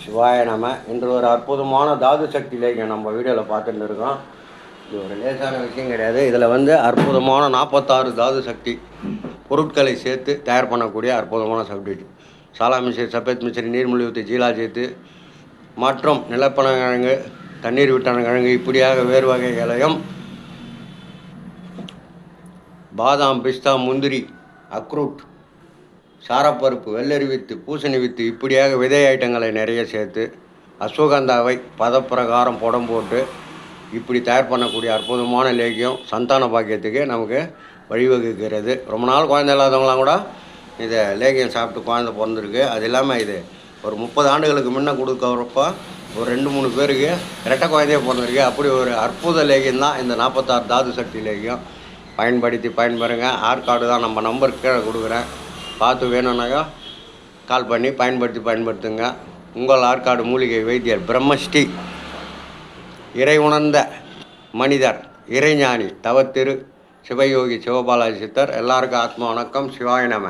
சிவாய நம. இன்று ஒரு அற்புதமான தாது சக்தியிலேங்க நம்ம வீடியோவில் பார்த்துட்டு இருக்கோம். இது ஒரு லேசான விஷயம் கிடையாது. இதில் அற்புதமான 46 தாது சக்தி பொருட்களை சேர்த்து தயார் பண்ணக்கூடிய அற்புதமான சப்டிட். சாலா மிஸ்ரி, சஃபேத் மிஸ்ரி, நீர்மொழி ஊற்றி ஜீலா சேர்த்து மற்றும் நிலப்பனங்கிழங்கு, தண்ணீர் விட்டான கிழங்கு, இப்படியாக வேறு வகைகளையும் பாதாம், பிஸ்தா, முந்திரி, அக்ரூட், சாரப்பருப்பு, வெள்ளரி வித்து, பூசணி வித்து, இப்படியாக விதை ஐட்டங்களை நிறைய சேர்த்து அஸ்வகந்தாவை பதப்பிரகாரம் புடம் போட்டு இப்படி தயார் பண்ணக்கூடிய அற்புதமான லேகியம் சந்தான பாக்கியத்துக்கு நமக்கு வழிவகுக்கிறது. ரொம்ப நாள் குழந்தை இல்லாதவங்களாம் கூட இதை லேகியம் சாப்பிட்டு குழந்தை பிறந்திருக்கு. அது இல்லாமல் இது ஒரு 30 ஆண்டுகளுக்கு முன்னே கொடுக்குறப்போ ஒரு 2-3 பேருக்கு இரட்டை குழந்தையே பிறந்திருக்கு. அப்படி ஒரு அற்புத லேகியம் தான் இந்த 46 தாது சக்தி லேகியம். பயன்படுத்தி பயன்பெறுங்க. ஆற்காடு தான் நம்ம நம்பர் கீழே கொடுக்குறேன். பார்த்து வேணும்னாக்கா கால் பண்ணி பயன்படுத்துங்க. உங்கள் ஆற்காடு மூலிகை வைத்தியர் பிரம்மஸ்ரீ, இறை உணர்ந்த மனிதர், இறைஞானி, தவத்திரு சிவயோகி சிவபாலாஜி சித்தர். எல்லாருக்கும் ஆத்மா வணக்கம். சிவாய நம.